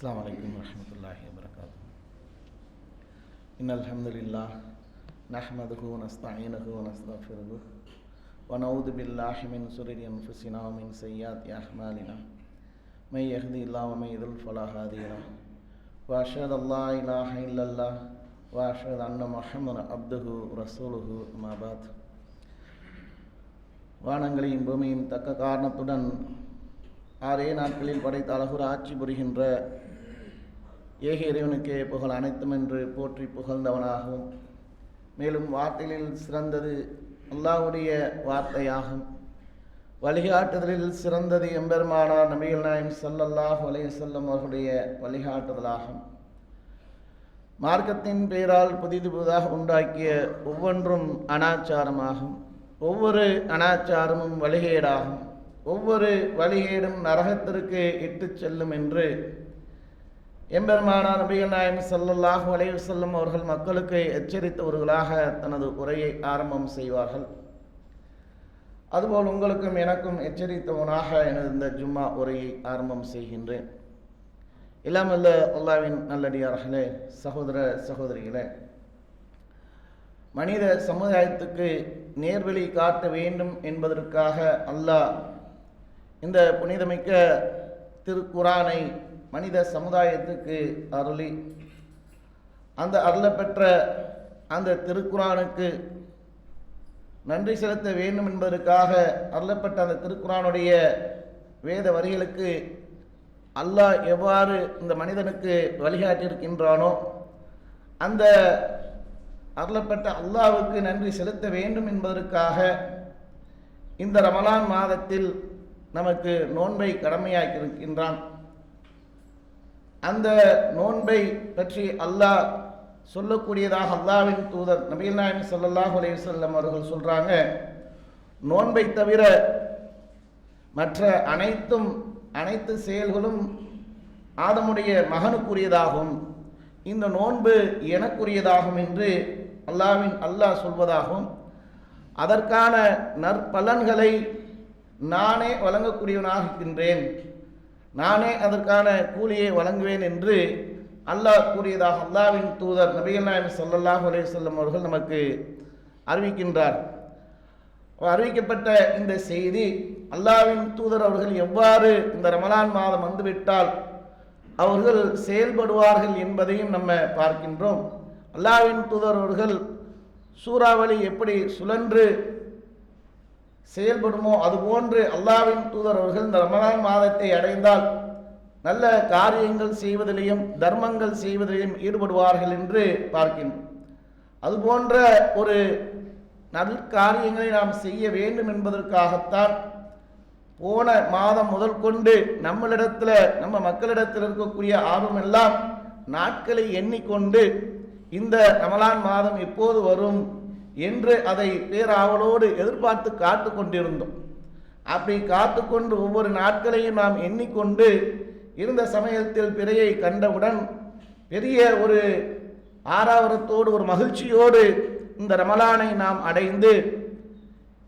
السلام عليكم ورحمة الله وبركاته. إن الحمد لله نحمده ونستعينه ونستغفره ونعوذ بالله من شرور أنفسنا ومن سيئات أعمالنا من يهده الله ومن يضلل فلا هادي له وأشهد أن لا إله إلا الله وأشهد أن محمدا عبده ورسوله أما بعد. வானங்களையும் பூமியும் தக்க காரணத்துடன் 6 நாட்களில் படைத்த அழகுற ஆட்சி புரிகின்ற ஏக இறைவனுக்கே புகழ் அனைத்தும் என்று போற்றி புகழ்ந்தவனாகவும், மேலும் வார்த்தைகளில் சிறந்தது அல்லாஹ்வுடைய வார்த்தையாகும், வழிகாட்டுதலில் சிறந்தது எம்பெருமானார் நபிகள் நாயகம் ஸல்லல்லாஹு அலைஹி வஸல்லம் அவர்களுடைய வழிகாட்டுதலாகும். மார்க்கத்தின் பெயரால் புதிதாக உண்டாக்கிய ஒவ்வொன்றும் அனாச்சாரமாகும். ஒவ்வொரு அனாச்சாரமும் வழிகேடாகும். ஒவ்வொரு வழிகேடும் நரகத்திற்கு இட்டு செல்லும் என்று எம்பெருமானார் நபிகள் நாயகம் ஸல்லல்லாஹு அலைஹி வஸல்லம் அவர்கள் மக்களுக்கு எச்சரித்தவர்களாக தனது உரையை ஆரம்பம் செய்வார்கள். அதுபோல் உங்களுக்கும் எனக்கும் எச்சரித்தவனாக எனது இந்த ஜும்மா உரையை ஆரம்பம் செய்கின்றேன். எல்லாம் அல்ல அல்லாஹ்வின் நல்லடியார்களே, சகோதர சகோதரிகளே, மனித சமுதாயத்துக்கு நேர்வழி காட்ட வேண்டும் என்பதற்காக அல்லாஹ் இந்த புனிதமிக்க திருக்குரானை மனித சமுதாயத்துக்கு அருளி, அந்த அருளப்பெற்ற அந்த திருக்குரானுக்கு நன்றி செலுத்த வேண்டும் என்பதற்காக அருளப்பட்ட அந்த திருக்குரானுடைய வேத வரிகளுக்கு அல்லாஹ் எவ்வாறு இந்த மனிதனுக்கு வழிகாட்டியிருக்கின்றானோ அந்த அருளப்பட்ட அல்லாஹ்வுக்கு நன்றி செலுத்த வேண்டும் என்பதற்காக இந்த ரமலான் மாதத்தில் நமக்கு நோன்பை கடமையாக்கியிருக்கின்றான். அந்த நோன்பை பற்றி அல்லாஹ் சொல்லக்கூடியதாக அல்லாஹ்வின் தூதர் நபிகள் நாயகம் ஸல்லல்லாஹு அலைஹி வஸல்லம் அவர்கள் சொல்றாங்க, நோன்பை தவிர மற்ற அனைத்து செயல்களும் ஆதமுடைய மகனுக்குரியதாகும், இந்த நோன்பு எனக்குரியதாகும் என்று அல்லாஹ் சொல்வதாகும். அதற்கான நற்பலன்களை நானே வழங்கக்கூடியவனாக இருக்கின்றேன், நானே அதற்கான கூலியை வழங்குவேன் என்று அல்லாஹ் கூறியதாக அல்லாஹ்வின் தூதர் நபிகள் நாயகம் ஸல்லல்லாஹு அலைஹி வஸல்லம் அவர்கள் நமக்கு அறிவிக்கின்றார். அறிவிக்கப்பட்ட இந்த செய்தி அல்லாஹ்வின் தூதர் அவர்கள் எவ்வாறு இந்த ரமலான் மாதம் வந்துவிட்டால் அவர்கள் செயல்படுவார்கள் என்பதையும் நம்ம பார்க்கின்றோம். அல்லாஹ்வின் தூதர் அவர்கள் சூறாவளி எப்படி சுழன்று செயல்படுமோ அதுபோன்று அல்லாஹ்வின் தூதர் அவர்கள் இந்த ரமலான் மாதத்தை அடைந்தால் நல்ல காரியங்கள் செய்வதிலையும் தர்மங்கள் செய்வதிலையும் ஈடுபடுவார்கள் என்று பார்க்கின்றோம். அதுபோன்ற ஒரு நற்காரியங்களை நாம் செய்ய வேண்டும் என்பதற்காகத்தான் போன மாதம் முதல் கொண்டு நம்ம மக்களிடத்தில் இருக்கக்கூடிய ஆர்வமெல்லாம் நாட்களை எண்ணிக்கொண்டு இந்த ரமலான் மாதம் எப்போது வரும் என்று அதை பேராவலோடு எதிர்பார்த்து காத்து கொண்டிருந்தோம். அப்படி காத்து கொண்டு ஒவ்வொரு நாட்களையும் நாம் எண்ணிக்கொண்டு இருந்த சமயத்தில் பிறையை கண்டவுடன் பெரிய ஒரு ஆரவாரத்தோடு ஒரு மகிழ்ச்சியோடு இந்த ரமலானை நாம் அடைந்து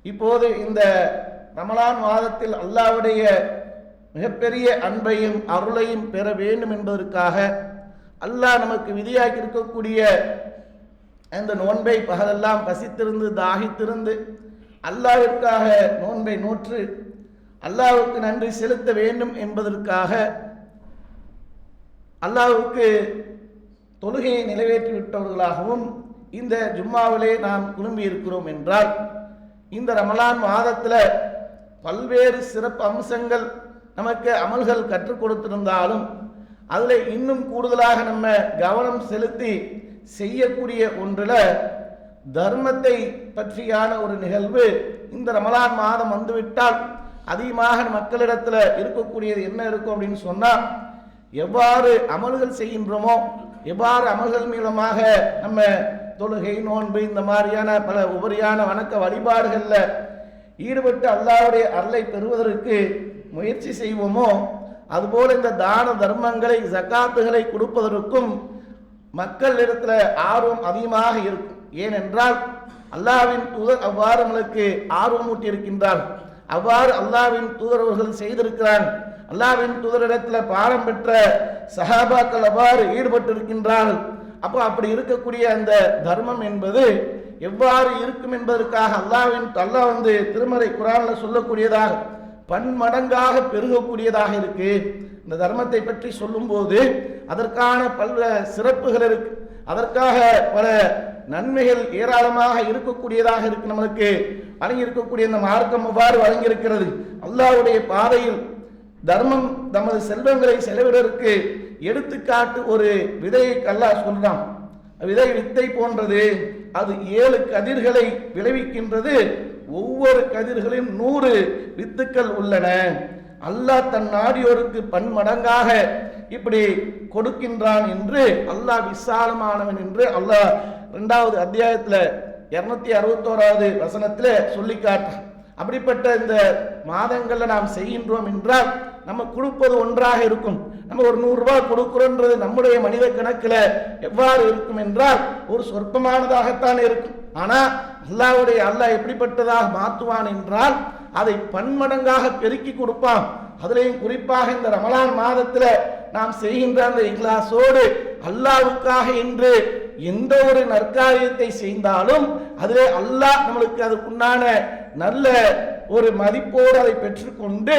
இப்போது இந்த ரமலான் மாதத்தில் அல்லாஹ்வுடைய மிகப்பெரிய அன்பையும் அருளையும் பெற வேண்டும் என்பதற்காக அல்லாஹ் நமக்கு விதியாக்கி இருக்கக்கூடிய அந்த நோன்பை பகலெல்லாம் பசித்திருந்து தாகித்திருந்து அல்லாஹ்விற்காக நோன்பை நோற்று அல்லாஹ்வுக்கு நன்றி செலுத்த வேண்டும் என்பதற்காக அல்லாஹ்வுக்கு தொழுகையை நிறைவேற்றிவிட்டவர்களாகவும் இந்த ஜும்மாவிலே நாம் குழும்பி இருக்கிறோம் என்றால், இந்த ரமலான் மாதத்தில் பல்வேறு சிறப்பு அம்சங்கள் நமக்கு அமல்கள் கற்றுக் கொடுத்திருந்தாலும் அதில் இன்னும் கூடுதலாக நம்ம கவனம் செலுத்தி செய்யக்கூடிய ஒன்றில் தர்மத்தை பற்றியான ஒரு நிகழ்வு இந்த ரமலான் மாதம் வந்துவிட்டால் அதிகமாக மக்களிடத்தில் இருக்கக்கூடியது என்ன இருக்கும் அப்படின்னு சொன்னால், எவ்வாறு அமல்கள் செய்கின்றோமோ, எவ்வாறு அமல்கள் மூலமாக நம்ம தொழுகை, நோன்பு இந்த மாதிரியான பல உபரியான வணக்க வழிபாடுகளில் ஈடுபட்டு அல்லாஹ்வுடைய அருளை பெறுவதற்கு முயற்சி செய்வோமோ, அதுபோல இந்த தான தர்மங்களை, ஜகாத்துகளை கொடுப்பதற்கும் மக்களிடத்தில் ஆர்வம் அதிகமாக இருக்கும். ஏனென்றால் அல்லாஹ்வின் தூதர் அவ்வாறு நம்மளுக்கு ஆர்வமூட்டி இருக்கின்றார். அவ்வாறு அல்லாஹ்வின் தூதர் அவர்கள் செய்திருக்கிறார். அல்லாஹ்வின் தூதரிடத்தில் பாடம் பெற்ற சஹாபாக்கள் அவ்வாறு ஈடுபட்டு இருக்கின்றார்கள். அப்போ அப்படி இருக்கக்கூடிய அந்த தர்மம் என்பது எவ்வாறு இருக்கும் என்பதற்காக அல்லாஹ் வந்து திருமறை குர்ஆனில் சொல்லக்கூடியதாக பன்மடங்காக பெருகக்கூடியதாக இருக்கு. இந்த தர்மத்தை பற்றி சொல்லும்போது அதற்கான பல சிறப்புகள் இருக்கு, அதற்காக பல நன்மைகள் ஏராளமாக இருக்கக்கூடியதாக இருக்கு. நம்மளுக்கு வழங்கி இருக்கக்கூடிய இந்த மார்க்கம் அவ்வாறு வழங்கியிருக்கிறது. அல்லாஹ்வுடைய பாதையில் தர்மம் நமது செல்வங்களை செலவிடற்கு எடுத்துக்காட்டு ஒரு விதையை அல்லாஹ் சொல்றான். விதை வித்தை போன்றது, அது 7 கதிர்களை விளைவிக்கின்றது. ஒவ்வொரு கதிர்களிலும் 100 வித்துக்கள் உள்ளன. அல்லாஹ் தன் நாடியோருக்கு பன்மடங்காக இப்படி கொடுக்கின்றான் என்று அல்லாஹ் விசாலமானவன் என்று அல்லாஹ் 2வது அத்தியாயத்தில் 261வது வசனத்தில் சொல்லி காட்டுறான். அப்படிப்பட்ட இந்த மாதங்களில் நாம் செய்கின்றோம் என்றால் நம்ம கொடுப்பது ஒன்றாக இருக்கும். நம்ம ஒரு 100 ரூபாய் கொடுக்கிறோன்றது நம்முடைய மனித கணக்கில் எவ்வாறு இருக்கும் என்றால் ஒரு சொற்பமானதாகத்தான் இருக்கும். ஆனால் அல்லாஹ் எப்படிப்பட்டதாக மாற்றுவான் என்றால் அதை பன்மடங்காக பெருக்கி கொடுப்பான். அதுலேயும் குறிப்பாக இந்த ரமலான் மாதத்தில் நாம் செய்கின்ற அந்த இக்லாஸோடு அல்லாஹ்வுக்காக என்று எந்த ஒரு நற்காரியத்தை செய்தாலும் அதிலே அல்லாஹ் நம்மளுக்கு அதுக்குண்டான நல்ல ஒரு மதிப்போடு அதை பெற்றுக்கொண்டு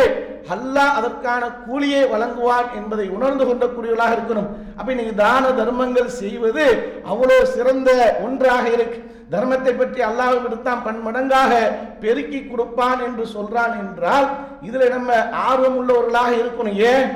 அல்லாஹ் அதற்கான கூலியை வழங்குவான் என்பதை உணர்ந்து கொண்டக்கூடியவர்களாக இருக்கணும். அப்ப இன்னைக்கு தான தர்மங்கள் செய்வது அவ்வளோ சிறந்த ஒன்றாக இருக்கு. தர்மத்தை பற்றி அல்லாஹ் விடுத்தான் பன்மடங்காக பெருக்கி கொடுப்பான் என்று சொல்றான் என்றால் இதுல நம்ம ஆர்வம் உள்ளவர்களாக இருக்கணும். ஏன்?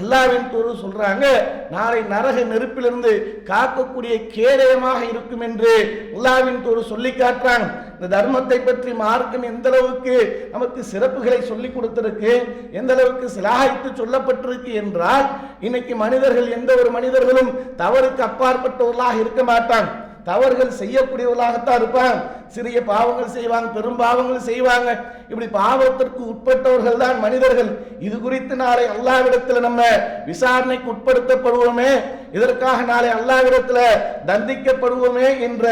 அல்லாஹ்வின் தூதர் சொல்றாங்க, நாளை நரக நெருப்பிலிருந்து காக்கக்கூடிய கேடயமாக இருக்கும் என்று அல்லாஹ்வின் தூதர் சொல்லி காட்டுறாங்க. இந்த தர்மத்தை பற்றி மார்க்கம் எந்த அளவுக்கு நமக்கு சிறப்புகளை சொல்லி கொடுத்திருக்கு, எந்த அளவுக்கு சிலாகித்து சொல்லப்பட்டிருக்கு என்றால் இன்னைக்கு மனிதர்கள் எந்த ஒரு மனிதர்களும் தவறுக்கு அப்பாற்பட்டவர்களாக இருக்க மாட்டாங்க. தவறுகள் செய்யக்கூடியவர்களாகத்தான் இருப்பாங்க. சிறிய பாவங்கள் செய்வாங்க, பெரும் பாவங்கள் செய்வாங்க. இப்படி பாவத்திற்கு உட்பட்டவர்கள் தான் மனிதர்கள். இது குறித்து நாளை அல்லாஹ்விடத்தில் நம்ம விசாரணைக்கு உட்படுத்தப்படுவோமே, இதற்காக நாளை அல்லாஹ்விடத்தில் தண்டிக்கப்படுவோமே என்ற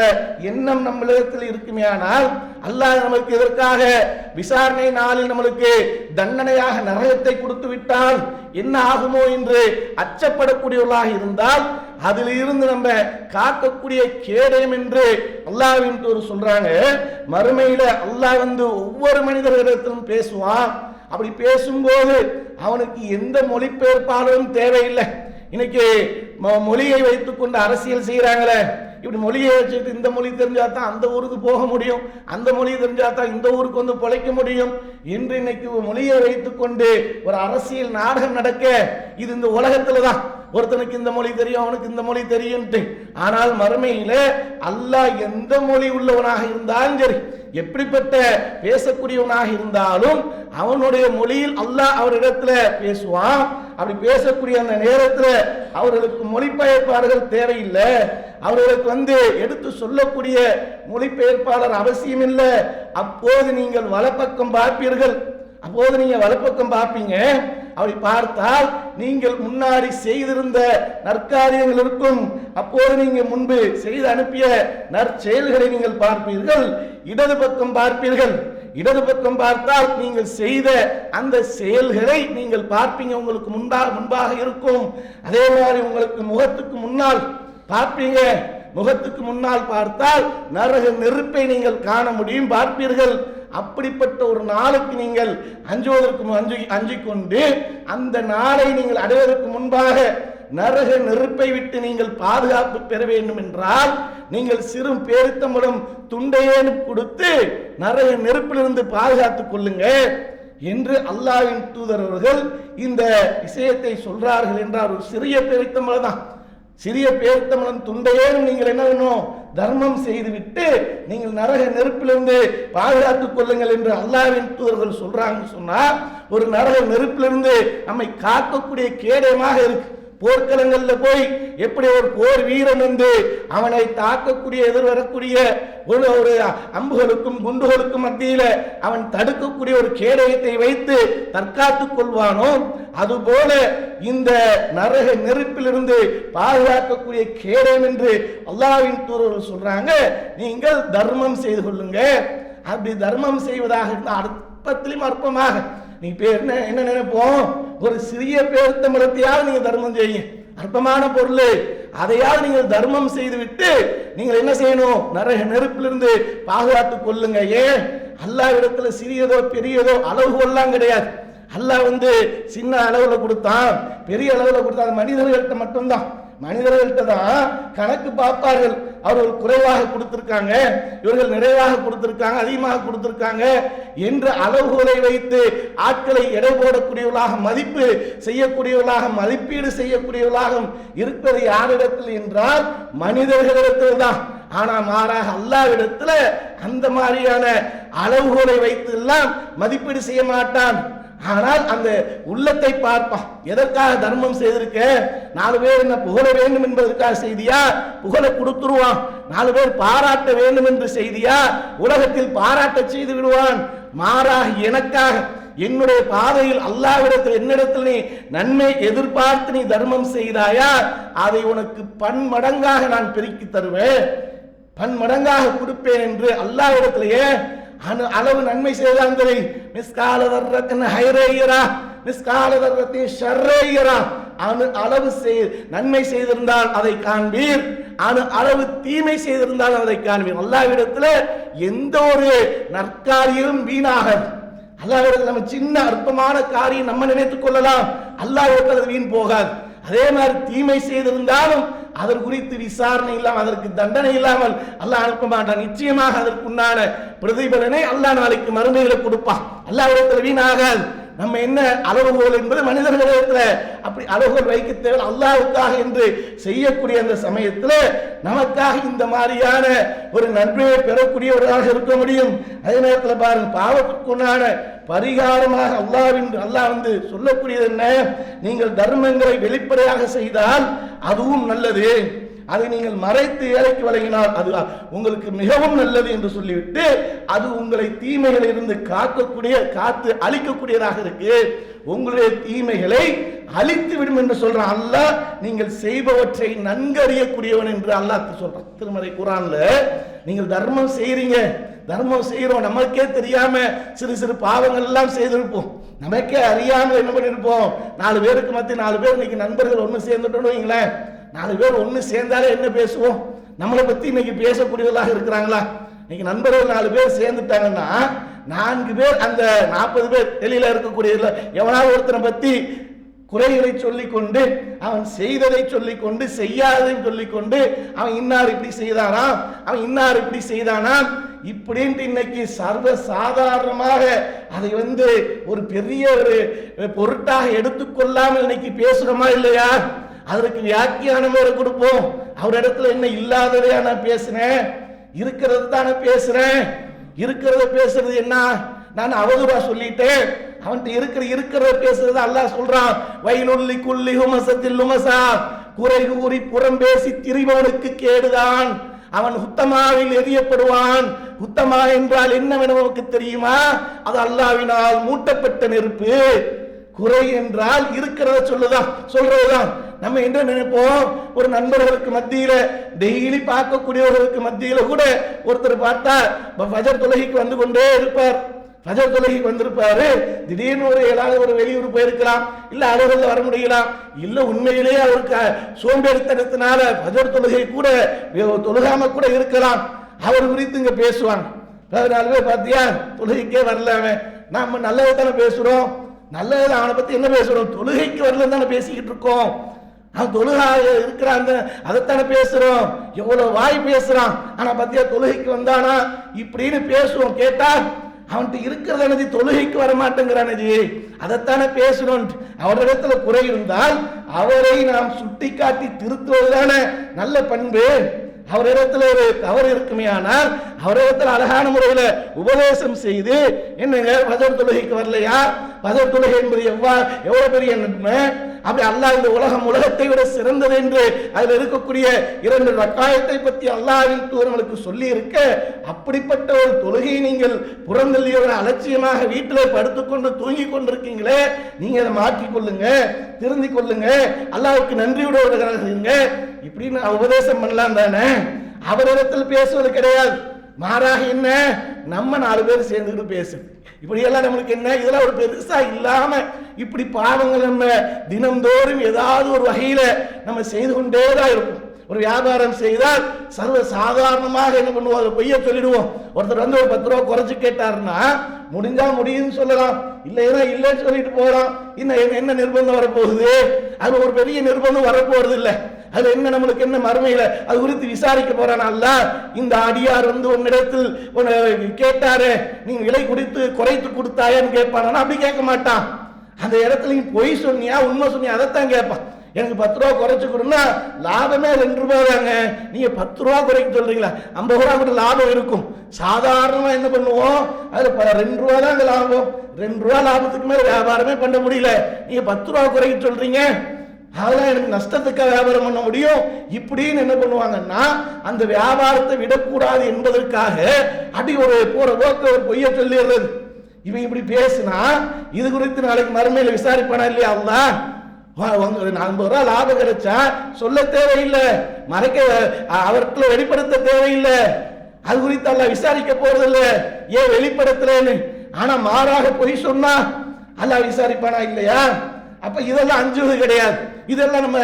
எண்ணம் நம்மளிடத்தில் இருக்குமே. ஆனால் அல்லாஹ் நமக்கு இதற்காக விசாரணை நாளில் நம்மளுக்கு தண்டனையாக நரகத்தை கொடுத்து விட்டால் என்ன ஆகுமோ என்று அச்சப்படக்கூடியவர்களாக இருந்தால் அதில் இருந்து நம்ம காக்கக்கூடிய கேடயம் என்று அல்லாஹ்வின் தூதர் சொல்றாங்க. மறுமையில அல்லாஹ் வந்து ஒவ்வொரு மனிதர்களிடத்திலும் பேசுவான். அப்படி பேசும்போது அவனுக்கு எந்த மொழிபெயர்ப்பாளரும் தேவையில்லை. இன்னைக்கு மொழியை வைத்துக் கொண்டு அரசியல் செய்யறாங்களே, இப்படி மொழியை வச்சுட்டு இந்த மொழி தெரிஞ்சாதான் அந்த ஊருக்கு போக முடியும், அந்த மொழி தெரிஞ்சாதான் இந்த ஊருக்கு வந்து பிழைக்க முடியும் என்று இன்னைக்கு மொழியை வைத்துக் கொண்டு ஒரு அரசியல் நாடகம் நடக்க இது இந்த உலகத்துல தான். ஒருத்தனுக்கு இந்த மொழி தெரியும், அவனுக்கு இந்த மொழி தெரியும். ஆனால் மறுமையில அல்லாஹ் எந்த மொழி உள்ளவனாக இருந்தாலும் சரி, எப்படிப்பட்ட பேசக்கூடியவனாக இருந்தாலும் அவனுடைய மொழியில் அல்லாஹ் அவரிடத்துல பேசுவான். அப்படி பேசக்கூடிய அந்த நேரத்தில் அவர்களுக்கு மொழிபெயர்ப்பாளர்கள் தேவையில்லை. அவர்களுக்கு வந்து எடுத்து சொல்லக்கூடிய மொழிபெயர்ப்பாளர் அவசியம் இல்லை. அப்போது நீங்கள் வலப்பக்கம் பார்ப்பீர்கள், அப்போது நீங்க வலப்பக்கம் பார்ப்பீங்க. அப்படி பார்த்தால் நீங்கள் முன்னாடி செய்திருந்த நற்காரியங்கள் இருக்கும். அப்போது நீங்க முன்பு செய்து அனுப்பிய நற்செயல்களை நீங்கள் பார்ப்பீர்கள். இடது பக்கம் பார்ப்பீர்கள், இடது பக்கம் பார்த்தால் நீங்கள் செய்த அந்த செயல்களை நீங்கள் பார்ப்பீங்க, உங்களுக்கு முன்பாக இருக்கும். அதே மாதிரி உங்களுக்கு முகத்துக்கு முன்னால் பார்ப்பீங்க. முகத்துக்கு முன்னால் பார்த்தால் நரக நெருப்பை நீங்கள் காண முடியும், பார்ப்பீர்கள். அப்படிப்பட்ட ஒரு நாளுக்கு நீங்கள் அஞ்சிக் கொண்டு அந்த நாளை நீங்கள் அடைவதற்கு முன்பாக நரக நெருப்பை விட்டு நீங்கள் பாதுகாப்பு பெற வேண்டும் என்றால் நீங்கள் சிறு பேரித்தம்பழம் துண்டையேனும் கொடுத்து நரக நெருப்பிலிருந்து பாதுகாத்துக் கொள்ளுங்க என்று அல்லாஹ்வின் தூதர் அவர்கள் இந்த விஷயத்தை சொல்றார்கள் என்றார். ஒரு சிறிய பேரித்தம்பழம் தான், சிறிய பேரித்தம்பழம் துண்டையேனும் நீங்கள் என்ன வேணும், தர்மம் செய்துவிட்டு நீங்கள் நரக நெருப்பிலிருந்து பாதுகாத்துக் கொள்ளுங்கள் என்று அல்லாஹ்வின் தூதர்கள் சொல்றாங்க. சொன்னா ஒரு நரக நெருப்பிலிருந்து நம்மை காக்கக்கூடிய கேடயமாக இருக்கு. போர்க்களங்கள்ல போய் எப்படி ஒரு போர் வீரன் வந்து அவனை தாக்கக்கூடிய எதிர்வரக்கூடிய ஒரு அம்புகளுக்கும் குண்டுகளுக்கும் மத்தியில அவன் தடுக்கக்கூடிய ஒரு கேடயத்தை வைத்து தற்காத்துக் கொள்வானோ அதுபோல இந்த நரக நெருப்பிலிருந்து பாதுகாக்கக்கூடிய கேடயம் என்று அல்லாஹ்வின் தூதர்கள் சொல்றாங்க. நீங்கள் தர்மம் செய்து கொள்ளுங்க. அப்படி தர்மம் செய்வதாக இருந்தால் அற்பத்திலும் அற்பமாக நீ என்ன நினைப்போம், ஒரு சிறிய பேரித்தம்பழத்தையாவது நீங்க தர்மம் செய்யுங்க, அற்பமான பொருள் அதையாவது நீங்கள் தர்மம் செய்து விட்டு நீங்கள் என்ன செய்யணும், நரக நெருப்பிலிருந்து பாதுகாத்துக் கொள்ளுங்க. ஏன் அல்லாஹ்விடத்துல சிறியதோ பெரியதோ அளவுகோல்லாம் கிடையாது. அல்லாஹ் சின்ன அளவுல கொடுத்தான், பெரிய அளவுல கொடுத்தான், மனிதர்கள்ட்ட மட்டும்தான். மனிதர்கள்ட்ட தான் கணக்கு பார்ப்பார்கள். அவர்கள் குறைவாக கொடுத்திருக்காங்க, இவர்கள் நிறைவாக கொடுத்திருக்காங்க, அதிகமாக கொடுத்திருக்காங்க என்ற அளவுகளை வைத்து ஆட்களை எடை போடக்கூடியவர்களாக, மதிப்பு செய்யக்கூடியவர்களாக, மதிப்பீடு செய்யக்கூடியவர்களாக இருப்பது யாரிடத்தில் என்றால் மனிதர்களிடத்தில் தான். ஆனா மாறாக அல்லாஹ்விடத்துல அந்த மாதிரியான அளவுகளை வைத்து எல்லாம் மதிப்பீடு செய்ய மாட்டான். ஆனால் அந்த உள்ளத்தை பார்ப்பான். எதற்காக தர்மம் செய்திருக்க, 4 பேர் என்ன புகழ வேண்டும் என்பதற்காக செய்தியா, புகழ கொடுத்துருவான். 4 பேர் பாராட்ட வேண்டும் என்று செய்தியா, உலகத்தில் பாராட்ட செய்து விடுவான். மாறாக எனக்காக என்னுடைய பாதையில் அல்லாஹ்விடத்தில் என்னிடத்தில் நீ நன்மை எதிர்பார்த்து நீ தர்மம் செய்தாயா, அதை உனக்கு பன்மடங்காக நான் பெருக்கி தருவேன், பன்மடங்காக கொடுப்பேன் என்று அல்லாஹ்விடத்திலேயே அளவு நன்மை செய்தான் சரி, மிஸ்கால தர்ரத்தின் ஹைரேயரா மிஸ்கால தர்ரத்தின் ஷர்ரேயரா, அளவு நன்மை செய்திருந்தால் அதை காண்பீர், அளவு தீமை செய்திருந்தால் அதை காண்பீர். அல்லாஹ்விடத்தில் எந்த ஒரு நற்காரியும் வீணாக, அல்லாஹ்விடத்தில் நம்ம சின்ன அற்பமான காரியம் நம்ம நினைத்துக் கொள்ளலாம், அல்லாஹ்விடத்தில் அது வீண் போகாது. அதே மாதிரி தீமை செய்திருந்தாலும் அதற்கு குறித்து விசாரணை இல்லாமல், அதற்கு தண்டனை இல்லாமல் அல்லாஹ் அனுப்ப மாட்டான். நிச்சயமாக அதற்குண்டான பிரதிபலனை அல்லாஹ் நாளைக்கு மறுமையில கொடுப்பான். அல்லாஹ்விடத்தில் வீணாகாது. நம்ம என்ன அளவுகோல் என்பது மனிதர்களிடத்தில் அப்படி அளவுகோல் வைக்க தேவை. அல்லாஹ்வுக்காக என்று செய்யக்கூடிய அந்த சமயத்தில் நமக்காக இந்த மாதிரியான ஒரு நன்மையை பெறக்கூடியவர்களாக இருக்க முடியும். அதே நேரத்தில் பாருங்க, பாவத்திற்குண்டான பரிகாரமாக அல்லாஹ் சொல்லக்கூடியது என்ன, நீங்கள் தர்மங்களை வெளிப்படையாக செய்தால் அதுவும் நல்லது, அதை நீங்கள் மறைத்து ஏழைக்கு வழங்கினால் அது உங்களுக்கு மிகவும் நல்லது என்று சொல்லிவிட்டு அது உங்களை தீமைகளில் இருந்து காத்து அழிக்கக்கூடியதாக இருக்கு, உங்களுடைய தீமைகளை அழித்து விடும் என்று சொல்றான் அல்லாஹ். நீங்கள் செய்பவற்றை நன்கறியக்கூடியவன் என்று அல்லாஹ் சொல்றான் திருமறை குர்ஆன்ல. நீங்கள் தர்மம் செய்றீங்க, தர்மம் செய்யறோம், நமக்கே தெரியாம சிறு சிறு பாவங்கள் எல்லாம் செய்திருப்போம், நமக்கே அறியாமல் என்ன பண்ணிருப்போம், 4 பேருக்கு மத்திய 4 பேர் இன்னைக்கு நண்பர்கள் ஒன்று சேர்ந்துட்டோம் வைங்களேன், 4 பேர் ஒன்று சேர்ந்தாலே என்ன பேசுவோம், நம்மளை பத்தி இன்னைக்கு பேசக்கூடியவர்களாக இருக்கிறாங்களா? இன்னைக்கு நண்பர்கள் 4 பேர் சேர்ந்துட்டாங்கன்னா 4 பேர் அந்த 40 பேர் வெளியில இருக்கக்கூடிய எவனாவது ஒருத்தனை பத்தி குறைகளை சொல்லிக்கொண்டு, அவன் செய்ததை சொல்லிக்கொண்டு, செய்யாததையும் சொல்லிக்கொண்டு, அவன் இன்னார் இப்படி செய்தானாம், அவன் இன்னார் இப்படி செய்தானாம் இப்படின்ட்டு இன்னைக்கு சர்வ சாதாரணமாக அதை ஒரு பெரிய ஒரு பொருட்டாக எடுத்துக்கொள்ளாமல் இன்னைக்கு பேசுறோமா இல்லையா? அதற்கு வியாக்கியானம் வேற கொடுப்போம். அவரிடத்துல என்ன இல்லாததையா நான் பேசுறேன், இருக்கிறது தானே பேசுறேன். இருக்கிறத பேசுறது என்ன, நான் அவதூறா சொல்லிட்டேன், அவன்கிட்ட இருக்கிறத பேசுறது அல்லாஹ் சொல்றான். வயலுள்ளி குள்ளி ஹுமசத்தில் லுமசா, குறை கூறி புறம் பேசி திரிபவனுக்கு கேடுதான், அவன் உத்தமாவில் எரியப்படுவான். உத்தமா என்றால் என்னவென நமக்கு தெரியுமா? அது அல்லாஹ்வினால் மூட்டப்பட்ட நெருப்பு. குறை என்றால் இருக்கிறத சொல்றதுதான். நம்ம என்ன நினைப்போம், ஒரு நண்பர்களுக்கு மத்தியில டெய்லி பார்க்கக்கூடியவர்களுக்கு மத்தியில கூட ஒருத்தர் பார்த்தா ஃபஜர் தொழுகைக்கு வந்து கொண்டே இருப்பார், ஃபஜர் தொழுகைக்கு வந்திருப்பாரு, திடீர்னு ஏதாவது ஒரு வெளியூர் போயிருக்கலாம், இல்ல அலுவலகத்தில் வர முடியலாம், இல்ல உண்மையிலேயே அவருக்கு சோம்பேறித்தனத்தினால ஃபஜர் தொழுகை கூட தொழுகாம கூட இருக்கலாம். அவர் குறித்து இங்க பேசுவாங்க. 4 பேர் பார்த்தியா தொழுகைக்கே வரல, அவன் நம்ம நல்லதை தானே பேசுறோம், நல்லது அவனை பத்தி என்ன பேசுறோம், தொழுகைக்கு வரலன்னு தானே பேசிக்கிட்டு இருக்கோம். அவன் தொழுகாக இருக்கிறான் அதைத்தானே பேசுறோம். எவ்வளவு வாய் பேசுறான், ஆனா பத்தியா தொழுகைக்கு வந்தானா இப்படின்னு பேசுவோம். கேட்டா அவன்கிட்ட இருக்கிறத நதி தொழுகைக்கு வரமாட்டேங்கிறான், அதைத்தானே பேசணும். அவரிடத்துல குறை இருந்தால் அவரை நாம் சுட்டி காட்டி திருத்துவதுதான நல்ல பண்பு. அவரிடத்துல ஒரு தவறு இருக்குமே ஆனால் அவரிடத்துல அழகான முறையில உபதேசம் செய்து, என்னங்க பஜர் தொழுகைக்கு வரலையா, பஜர் தொழுகை என்பது எவ்வளவு பெரிய நன்மை, அப்படி அல்லாஹ் இந்த உலகத்தை விட சிறந்தது என்று அதில் இருக்கக்கூடிய 2 ரக்காயத்தை பற்றி அல்லாஹ்வின் தூதர்களுக்கு சொல்லி இருக்க, அப்படிப்பட்ட ஒரு தொழுகையை நீங்கள் புறந்தள்ளியோட அலட்சியமாக வீட்டில் படுத்துக்கொண்டு தூங்கி கொண்டிருக்கீங்களே, நீங்க அதை மாற்றிக்கொள்ளுங்க, திருந்தி கொள்ளுங்க, அல்லாஹ்வுக்கு நன்றியோடு வருகிறாங்க இப்படின்னு உபதேசம் பண்ணலாம் தானே. அவரிடத்தில் பேசுவது கிடையாது. மாறாக என்ன, நம்ம 4 பேர் சேர்ந்துக்கிட்டு பேசு, இப்படியெல்லாம் நம்மளுக்கு என்ன, இதெல்லாம் ஒரு பெருசா இல்லாம இப்படி பாவங்கள் நம்ம தினந்தோறும் ஏதாவது ஒரு வகையில நம்ம செய்து கொண்டேதான் இருப்போம். ஒரு வியாபாரம் செய்தால் சர்வ சாதாரணமாக என்ன பண்ணுவோம், அதை பொய்ய சொல்லிடுவோம். ஒருத்தர் வந்து ஒரு 10 ரூபா குறைச்சு கேட்டாருன்னா முடிஞ்சா முடியும்னு சொல்லலாம், இல்லைன்னா இல்லைன்னு சொல்லிட்டு போகலாம். இன்னும் என்ன நிர்பந்தம் வரப்போகுது, அது ஒரு பெரிய நிர்பந்தம் வரப்போறது இல்லை. அது என்ன நம்மளுக்கு என்ன மறுமையில அது குறித்து விசாரிக்க போறானல்ல. இந்த அடியார் வந்து உன்னிடத்தில் கேட்டாரு, நீங்க விலை குறைத்து கொடுத்தாயான்னு கேட்பானா, அப்படி கேட்க மாட்டான். அந்த இடத்துல நீ பொய் சொன்னியா உண்மை சொன்னியா அதைத்தான் கேட்பான். எனக்கு 10 ரூபா குறைச்சு கொடுன்னா லாபமே 2 ரூபா தாங்க, நீங்க 10 ரூபா குறைக்க சொல்றீங்களா, 50 ரூபா கூட லாபம் இருக்கும். சாதாரணமா என்ன பண்ணுவோம், அதுல 2 ரூபா தான் லாபம், 2 ரூபா லாபத்துக்கு மேல வியாபாரமே பண்ண முடியல, நீங்க 10 ரூபா குறைக்க சொல்றீங்க, அதெல்லாம் எனக்கு நஷ்டத்துக்காக வியாபாரம் பண்ண முடியும். இப்படின்னு என்ன பண்ணுவாங்கன்னா அந்த வியாபாரத்தை விடக்கூடாது என்பதற்காக அடி ஒரு போற போக்க ஒரு பொய்ய சொல்லிடுறது. இவன் இப்படி பேசினா இது குறித்து நாளைக்கு மறுமையில விசாரிப்பானா இல்லையா, அல்லாஹ் 50 ரூபா லாபம் கிடைச்சா சொல்ல தேவையில்லை, மறைக்க அவர்களை வெளிப்படுத்த தேவையில்லை, அது குறித்து அல்லாஹ் விசாரிக்க போறதில்லை, ஏன் வெளிப்படுத்துறேன்னு. ஆனா மாறாக பொய் சொன்னா அல்லாஹ் விசாரிப்பானா இல்லையா? அப்ப இதெல்லாம் அஞ்சுவது கிடையாது. இதெல்லாம் நம்ம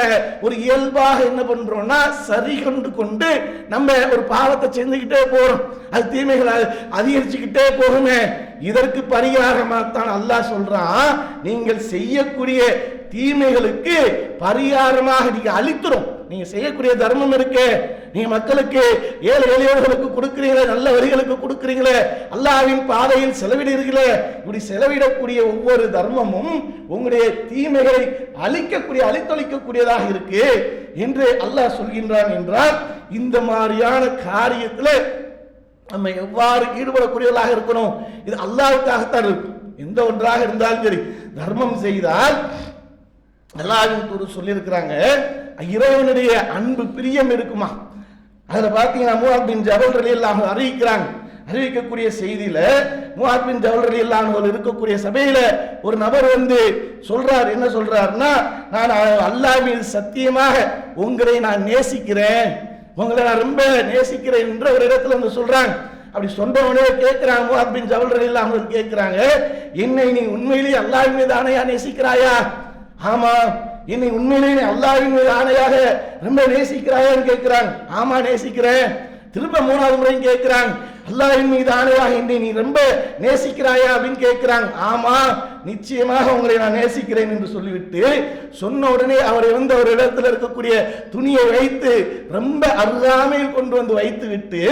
ஒரு இயல்பாக என்ன பண்றோம்னா சரி கொண்டு நம்ம ஒரு பாவத்தை செஞ்சுக்கிட்டே போறோம், அது தீமைகள் அதிகரிச்சுக்கிட்டே போகுமே. இதற்கு பரிகாரமாகத்தான் அல்லாஹ் சொல்றான், நீங்கள் செய்யக்கூடிய தீமைகளுக்கு பரிகாரமாக நீங்க அளித்துரும். நீங்க செய்யக்கூடிய தர்மம் இருக்கு, நீங்க மக்களுக்கு ஏழை எளியவர்களுக்கு கொடுக்கிறீங்களே, நல்ல வரிகளுக்கு கொடுக்கிறீங்களே, அல்லாஹ்வின் பாதையில் செலவிடுகிறீர்களே, இப்படி செலவிடக்கூடிய ஒவ்வொரு தர்மமும் உங்களுடைய தீமைகளை அழித்தொழிக்கக்கூடியதாக இருக்கு என்று அல்லாஹ் சொல்கின்றான். என்றால் இந்த மாதிரியான காரியத்தில் நம்ம எவ்வாறு ஈடுபடக்கூடியவர்களாக இருக்கணும், இது அல்லாஹ்வுக்காகத்தான் இருக்கும். எந்த ஒன்றாக இருந்தாலும் சரி, தர்மம் செய்தால் அல்லாஹ்வின் தூதர் சொல்லி இருக்கிறாங்க, இறைவனுடைய அன்பு பிரியம் இருக்குமா. அதுல பாத்தீங்கன்னா முஆத் பின் ஜபல் ரலியல்லாஹு அன்ஹு அறிவிக்கக்கூடிய செய்தியில முஆத் பின் ஜபல் ரலியல்லாஹு அன்ஹு இருக்கக்கூடிய சபையில ஒரு நபர் வந்து சொல்றார், என்ன சொல்றாருன்னா, நான் அல்லாஹ் மீது சத்தியமாக உங்களை நான் நேசிக்கிறேன், உங்களை நான் ரொம்ப நேசிக்கிறேன் என்ற ஒரு இடத்துல வந்து சொல்றாங்க. அப்படி சொன்னவனே கேட்கிறாங்க, முஆத் பின் ஜபல் ரலியல்லாஹு அன்ஹு கேட்கிறாங்க, என்னை நீ உண்மையிலேயே அல்லாஹ்வின் மீது ஆணையா நேசிக்கிறாயா? ஆமா, என்னை உண்மையிலேயே அல்லாஹ்வின் மீது ஆணையாக ரொம்ப நேசிக்கிறாயான்னு கேட்கிறாங்க. ஆமா நேசிக்கிறேன். திரும்ப 3வது முறையும் கேட்கிறாங்க, அல்லாஹ்வின் மீது ஆணையாக என்னை நீ ரொம்ப நேசிக்கிறாயா அப்படின்னு கேட்கிறாங்க. ஆமா நிச்சயமாக உங்களை நான் நேசிக்கிறேன் என்று சொல்லிவிட்டு சொன்ன உடனே அவரை வந்து ஒரு இடத்துல இருக்கக்கூடிய துணியை வைத்து ரொம்ப அருகாமையில் கொண்டு வந்து வைத்து விட்டு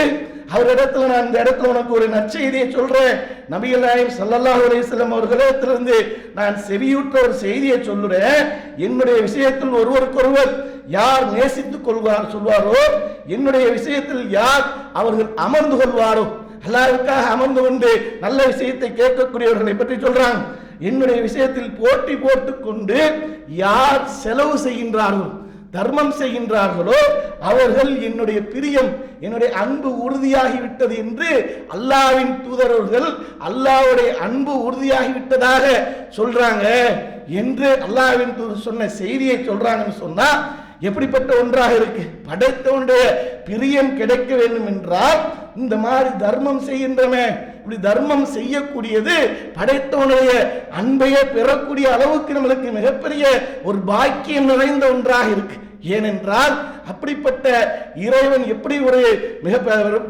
அவரிடத்துல, நான் இந்த இடத்துல உனக்கு ஒரு நற்செய்தியை சொல்றேன், நபிகள் நாயகம் ஸல்லல்லாஹு அலைஹி வஸல்லம் அவர்களிடத்திலிருந்து நான் செவியுற்ற ஒரு செய்தியை சொல்லுறேன். என்னுடைய விஷயத்தில் ஒருவருக்கொருவர் யார் நேசித்துக் சொல்வாரோ, என்னுடைய விஷயத்தில் யார் அவர்கள் அமர்ந்து கொள்வாரோ, அல்லாஹ்வுக்காக அமர்ந்து கொண்டு நல்ல விஷயத்தை கேட்கக்கூடியவர்களை பற்றி சொல்றாங்க. என்னுடைய விஷயத்தில் போட்டி போட்டுக் கொண்டு யார் செலவு செய்கின்றார்களோ, தர்மம் செய்கின்றார்களோ, அவர்கள் என்னுடைய பிரியம், என்னுடைய அன்பு உறுதியாகிவிட்டது என்று அல்லாஹ்வின் தூதரவர்கள் அல்லாஹ்வுடைய அன்பு உறுதியாகிவிட்டதாக சொல்றாங்க என்று அல்லாஹ்வின் தூதர் சொன்ன செய்தியை சொல்றாங்கன்னு சொன்னா எப்படிப்பட்ட ஒன்றாக இருக்கு. படைத்தவனுடைய பிரியம் கிடைக்க வேண்டும் என்றால் இந்த மாதிரி தர்மம் செய்கின்றமே, இப்படி தர்மம் செய்யக்கூடியது படைத்தவனுடைய அன்பையே பெறக்கூடிய அளவுக்கு நம்மளுக்கு மிகப்பெரிய ஒரு பாக்கியம் நிறைந்த ஒன்றாக இருக்கு. ஏனென்றால் அப்படிப்பட்ட இறைவன் எப்படி ஒரு மிக